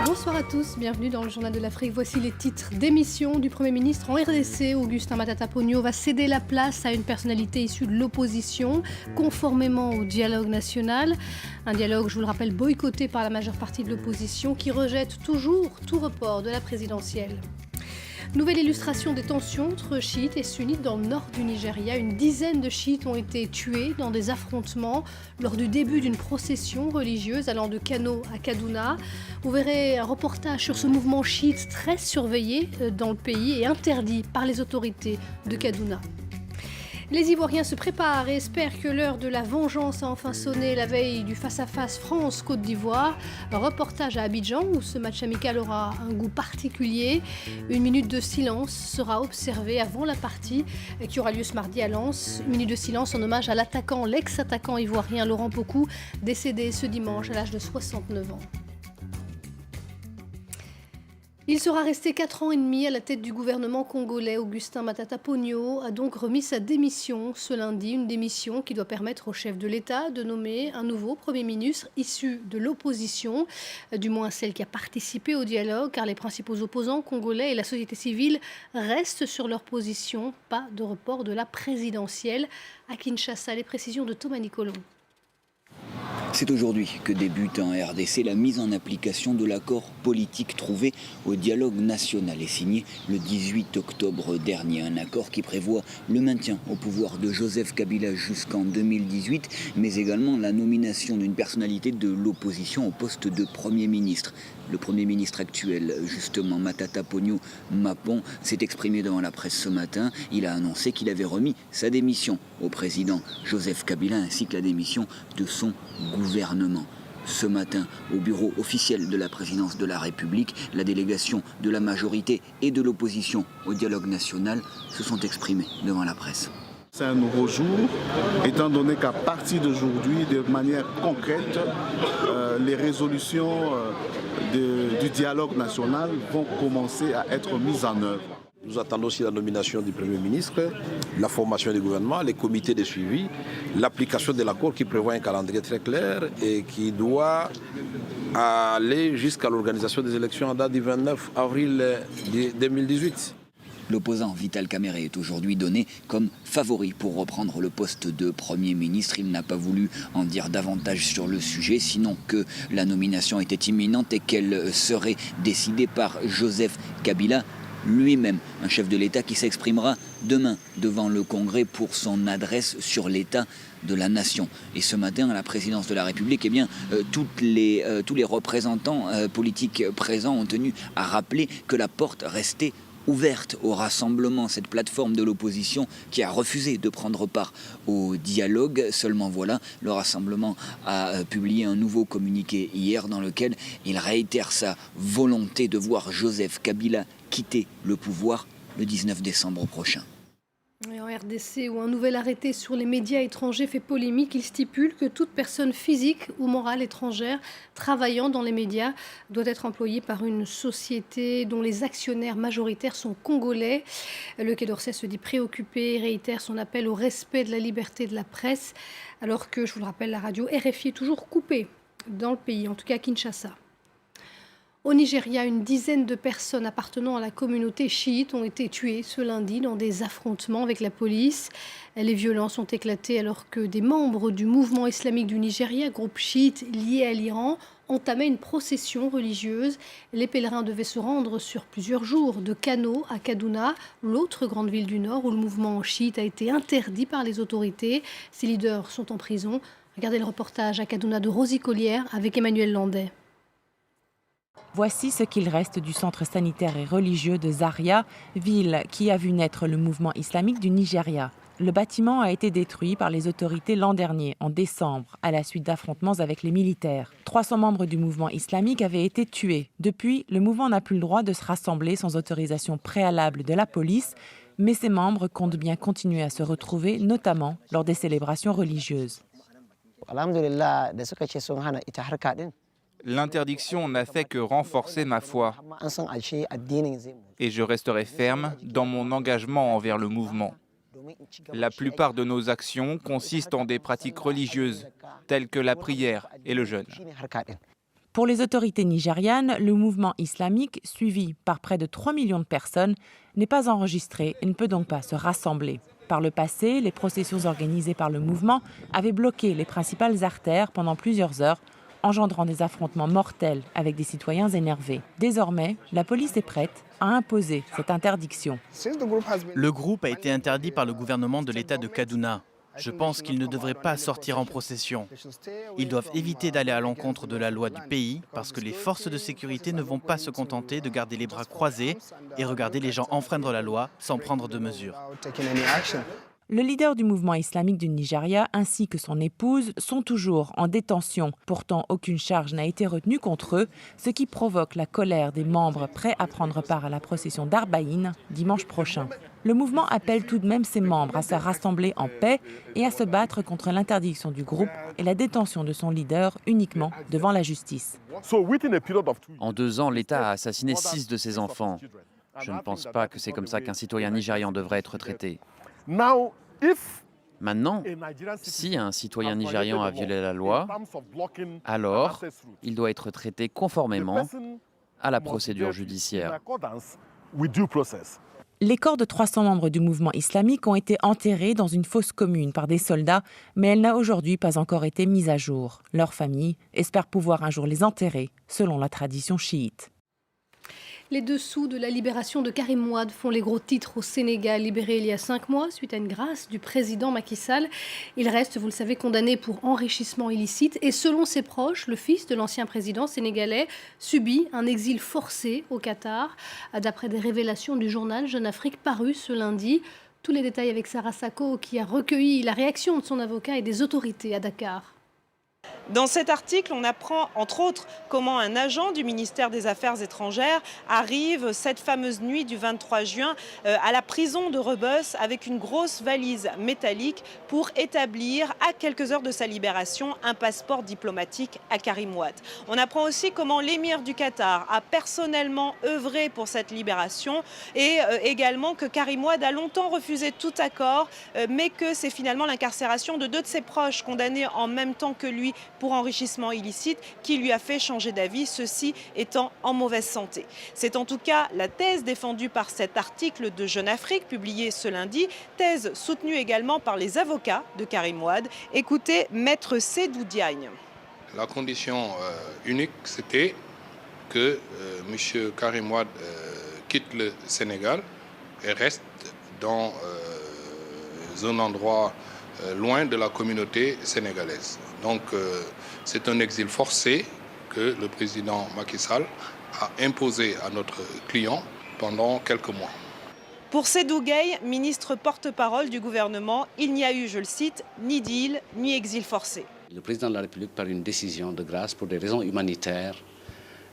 Bonsoir à tous, bienvenue dans le Journal de l'Afrique. Voici les titres d'émission du Premier ministre en RDC. Augustin Matata Ponyo va céder la place à une personnalité issue de l'opposition, conformément au dialogue national. Un dialogue, je vous le rappelle, boycotté par la majeure partie de l'opposition qui rejette toujours tout report de la présidentielle. Nouvelle illustration des tensions entre chiites et sunnites dans le nord du Nigeria. Une dizaine de chiites ont été tués dans des affrontements lors du début d'une procession religieuse allant de Kano à Kaduna. Vous verrez un reportage sur ce mouvement chiite très surveillé dans le pays et interdit par les autorités de Kaduna. Les Ivoiriens se préparent et espèrent que l'heure de la vengeance a enfin sonné la veille du face-à-face France-Côte d'Ivoire. Un reportage à Abidjan où ce match amical aura un goût particulier. Une minute de silence sera observée avant la partie qui aura lieu ce mardi à Lens. Une minute de silence en hommage à l'attaquant, l'ex-attaquant ivoirien Laurent Pokou, décédé ce dimanche à l'âge de 69 ans. Il sera resté 4 ans et demi à la tête du gouvernement congolais. Augustin Matata Ponyo a donc remis sa démission ce lundi, une démission qui doit permettre au chef de l'État de nommer un nouveau Premier ministre issu de l'opposition, du moins celle qui a participé au dialogue, car les principaux opposants congolais et la société civile restent sur leur position. Pas de report de la présidentielle. À Kinshasa, les précisions de Thomas Nicolon. C'est aujourd'hui que débute en RDC la mise en application de l'accord politique trouvé au dialogue national et signé le 18 octobre dernier. Un accord qui prévoit le maintien au pouvoir de Joseph Kabila jusqu'en 2018, mais également la nomination d'une personnalité de l'opposition au poste de Premier ministre. Le Premier ministre actuel, justement, Matata Ponyo Mapon, s'est exprimé devant la presse ce matin. Il a annoncé qu'il avait remis sa démission au président Joseph Kabila ainsi que la démission de son gouvernement. Ce matin, au bureau officiel de la présidence de la République, la délégation de la majorité et de l'opposition au dialogue national se sont exprimés devant la presse. C'est un nouveau jour, étant donné qu'à partir d'aujourd'hui, de manière concrète, les résolutions du dialogue national vont commencer à être mises en œuvre. Nous attendons aussi la nomination du Premier ministre, la formation du gouvernement, les comités de suivi, l'application de l'accord qui prévoit un calendrier très clair et qui doit aller jusqu'à l'organisation des élections en date du 29 avril 2018. L'opposant Vital Kamerhe est aujourd'hui donné comme favori pour reprendre le poste de Premier ministre. Il n'a pas voulu en dire davantage sur le sujet, sinon que la nomination était imminente et qu'elle serait décidée par Joseph Kabila lui-même, un chef de l'État qui s'exprimera demain devant le Congrès pour son adresse sur l'état de la nation. Et ce matin, à la présidence de la République, tous les représentants politiques présents ont tenu à rappeler que la porte restait ouverte au rassemblement, cette plateforme de l'opposition qui a refusé de prendre part au dialogue. Seulement voilà, le rassemblement a publié un nouveau communiqué hier dans lequel il réitère sa volonté de voir Joseph Kabila quitter le pouvoir le 19 décembre prochain. Et en RDC, où un nouvel arrêté sur les médias étrangers fait polémique, il stipule que toute personne physique ou morale étrangère travaillant dans les médias doit être employée par une société dont les actionnaires majoritaires sont congolais. Le Quai d'Orsay se dit préoccupé et réitère son appel au respect de la liberté de la presse, alors que, je vous le rappelle, la radio RFI est toujours coupée dans le pays, en tout cas à Kinshasa. Au Nigeria, une dizaine de personnes appartenant à la communauté chiite ont été tuées ce lundi dans des affrontements avec la police. Les violences ont éclaté alors que des membres du mouvement islamique du Nigeria, groupe chiite lié à l'Iran, entamaient une procession religieuse. Les pèlerins devaient se rendre sur plusieurs jours de Kano à Kaduna, l'autre grande ville du Nord où le mouvement chiite a été interdit par les autorités. Ses leaders sont en prison. Regardez le reportage à Kaduna de Rosie Collière avec Emmanuel Landais. Voici ce qu'il reste du centre sanitaire et religieux de Zaria, ville qui a vu naître le mouvement islamique du Nigeria. Le bâtiment a été détruit par les autorités l'an dernier, en décembre, à la suite d'affrontements avec les militaires. 300 membres du mouvement islamique avaient été tués. Depuis, le mouvement n'a plus le droit de se rassembler sans autorisation préalable de la police, mais ses membres comptent bien continuer à se retrouver, notamment lors des célébrations religieuses. L'interdiction n'a fait que renforcer ma foi et je resterai ferme dans mon engagement envers le mouvement. La plupart de nos actions consistent en des pratiques religieuses telles que la prière et le jeûne. Pour les autorités nigérianes, le mouvement islamique, suivi par près de 3 millions de personnes, n'est pas enregistré et ne peut donc pas se rassembler. Par le passé, les processions organisées par le mouvement avaient bloqué les principales artères pendant plusieurs heures, engendrant des affrontements mortels avec des citoyens énervés. Désormais, la police est prête à imposer cette interdiction. Le groupe a été interdit par le gouvernement de l'État de Kaduna. Je pense qu'ils ne devraient pas sortir en procession. Ils doivent éviter d'aller à l'encontre de la loi du pays parce que les forces de sécurité ne vont pas se contenter de garder les bras croisés et regarder les gens enfreindre la loi sans prendre de mesures. Le leader du mouvement islamique du Nigeria ainsi que son épouse sont toujours en détention. Pourtant, aucune charge n'a été retenue contre eux, ce qui provoque la colère des membres prêts à prendre part à la procession d'Arbaïn dimanche prochain. Le mouvement appelle tout de même ses membres à se rassembler en paix et à se battre contre l'interdiction du groupe et la détention de son leader uniquement devant la justice. En 2 ans, l'État a assassiné 6 de ses enfants. Je ne pense pas que c'est comme ça qu'un citoyen nigérian devrait être traité. Maintenant, si un citoyen nigérian a violé la loi, alors il doit être traité conformément à la procédure judiciaire. Les corps de 300 membres du mouvement islamique ont été enterrés dans une fosse commune par des soldats, mais elle n'a aujourd'hui pas encore été mise à jour. Leur famille espère pouvoir un jour les enterrer, selon la tradition chiite. Les dessous de la libération de Karim Wade font les gros titres au Sénégal. Libéré il y a 5 mois suite à une grâce du président Macky Sall. Il reste, vous le savez, condamné pour enrichissement illicite. Et selon ses proches, le fils de l'ancien président sénégalais subit un exil forcé au Qatar. D'après des révélations du journal Jeune Afrique paru ce lundi. Tous les détails avec Sarah Sako qui a recueilli la réaction de son avocat et des autorités à Dakar. Dans cet article, on apprend entre autres comment un agent du ministère des Affaires étrangères arrive cette fameuse nuit du 23 juin à la prison de Rebeuss avec une grosse valise métallique pour établir à quelques heures de sa libération un passeport diplomatique à Karim Wade. On apprend aussi comment l'émir du Qatar a personnellement œuvré pour cette libération et également que Karim Wade a longtemps refusé tout accord mais que c'est finalement l'incarcération de 2 de ses proches condamnés en même temps que lui pour enrichissement illicite qui lui a fait changer d'avis, ceux-ci étant en mauvaise santé. C'est en tout cas la thèse défendue par cet article de Jeune Afrique publié ce lundi, thèse soutenue également par les avocats de Karim Wade. Écoutez Maître Sédou Diagne. La condition unique, c'était que M. Karim Wade quitte le Sénégal et reste dans un endroit loin de la communauté sénégalaise. Donc c'est un exil forcé que le président Macky Sall a imposé à notre client pendant quelques mois. Pour Sédou Gueye, ministre porte-parole du gouvernement, il n'y a eu, je le cite, ni deal, ni exil forcé. Le président de la République, par une décision de grâce pour des raisons humanitaires,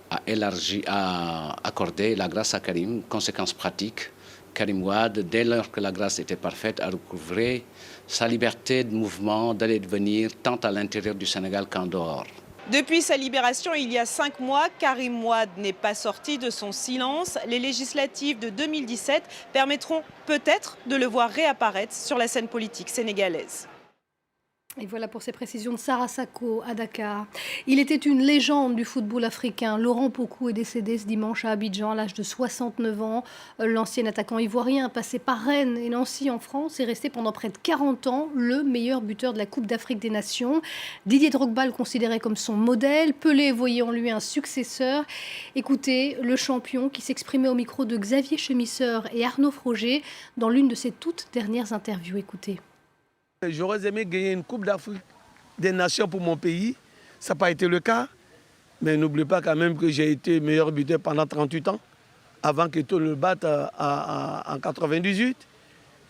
a accordé la grâce à Karim, conséquence pratique. Karim Wade, dès lors que la grâce était parfaite, a recouvré sa liberté de mouvement, d'aller et de venir, tant à l'intérieur du Sénégal qu'en dehors. Depuis sa libération il y a 5 mois, Karim Wade n'est pas sorti de son silence. Les législatives de 2017 permettront peut-être de le voir réapparaître sur la scène politique sénégalaise. Et voilà pour ces précisions de Sarah Sako à Dakar. Il était une légende du football africain. Laurent Pokou est décédé ce dimanche à Abidjan à l'âge de 69 ans. L'ancien attaquant ivoirien, passé par Rennes et Nancy en France, est resté pendant près de 40 ans le meilleur buteur de la Coupe d'Afrique des Nations. Didier Drogba le considérait comme son modèle. Pelé voyait en lui un successeur. Écoutez le champion qui s'exprimait au micro de Xavier Chemisseur et Arnaud Froger dans l'une de ses toutes dernières interviews. Écoutez. J'aurais aimé gagner une Coupe d'Afrique des Nations pour mon pays. Ça n'a pas été le cas. Mais n'oubliez pas quand même que j'ai été meilleur buteur pendant 38 ans, avant que tout le batte en 98.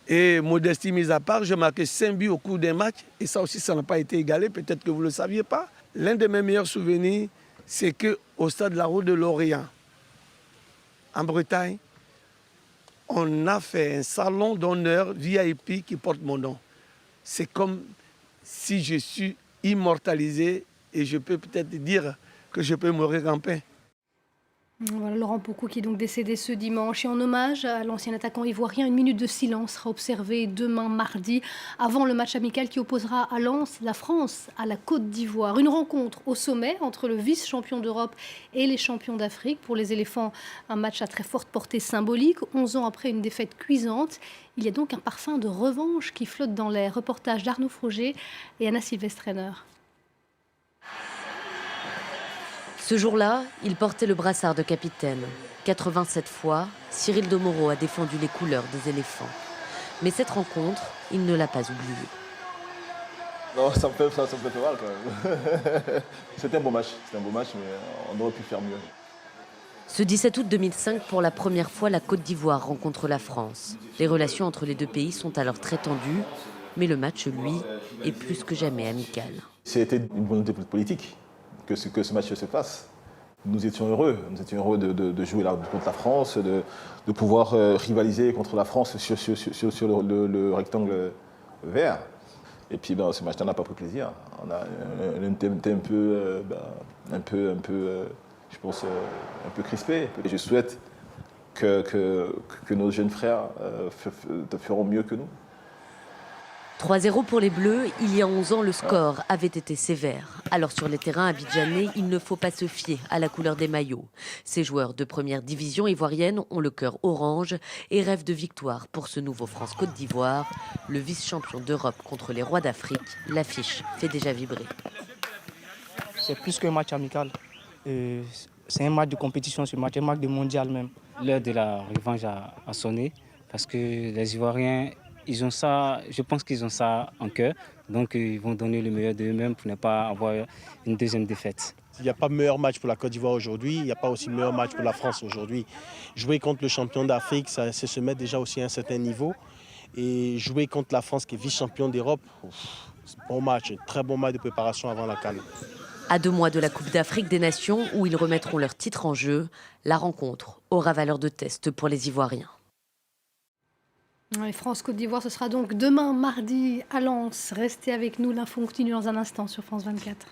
Et modestie mise à part, j'ai marqué 5 buts au cours d'un match. Et ça aussi, ça n'a pas été égalé. Peut-être que vous ne le saviez pas. L'un de mes meilleurs souvenirs, c'est qu'au stade de la Route de l'Orient, en Bretagne, on a fait un salon d'honneur VIP qui porte mon nom. C'est comme si je suis immortalisé et je peux peut-être dire que je peux mourir en paix. Voilà Laurent Pocou qui est donc décédé ce dimanche. Et en hommage à l'ancien attaquant ivoirien, une minute de silence sera observée demain mardi avant le match amical qui opposera à Lens la France à la Côte d'Ivoire. Une rencontre au sommet entre le vice-champion d'Europe et les champions d'Afrique. Pour les éléphants, un match à très forte portée symbolique. 11 ans après une défaite cuisante, il y a donc un parfum de revanche qui flotte dans l'air. Reportage d'Arnaud Froger et Anna Sylvestrener. Ce jour-là, il portait le brassard de capitaine. 87 fois, Cyril Domoro a défendu les couleurs des éléphants. Mais cette rencontre, il ne l'a pas oubliée. Non, ça me fait mal quand même. C'était un beau match, mais on aurait pu faire mieux. Ce 17 août 2005, pour la première fois, la Côte d'Ivoire rencontre la France. Les relations entre les deux pays sont alors très tendues, mais le match, lui, est plus que jamais amical. C'était une volonté politique que ce match se passe. Nous étions heureux de jouer contre la France, de pouvoir rivaliser contre la France sur le rectangle vert. Et puis ce match-là n'a pas pris plaisir. On était un peu, je pense, un peu crispé. Et je souhaite que nos jeunes frères feront mieux que nous. 3-0 pour les Bleus, il y a 11 ans, le score avait été sévère. Alors sur les terrains abidjanais, il ne faut pas se fier à la couleur des maillots. Ces joueurs de première division ivoirienne ont le cœur orange et rêvent de victoire pour ce nouveau France-Côte d'Ivoire. Le vice-champion d'Europe contre les rois d'Afrique, l'affiche fait déjà vibrer. C'est plus qu'un match amical. C'est un match de compétition, un match de mondial même. L'heure de la revanche a sonné parce que les Ivoiriens, ils ont ça, je pense qu'ils ont ça en cœur, donc ils vont donner le meilleur d'eux-mêmes pour ne pas avoir une deuxième défaite. Il n'y a pas meilleur match pour la Côte d'Ivoire aujourd'hui, il n'y a pas aussi meilleur match pour la France aujourd'hui. Jouer contre le champion d'Afrique, c'est se mettre déjà aussi à un certain niveau. Et jouer contre la France qui est vice-champion d'Europe, c'est un bon match, un très bon match de préparation avant la CAN. À 2 mois de la Coupe d'Afrique des Nations, où ils remettront leur titre en jeu, la rencontre aura valeur de test pour les Ivoiriens. France-Côte d'Ivoire, ce sera donc demain mardi à Lens. Restez avec nous, l'info continue dans un instant sur France 24.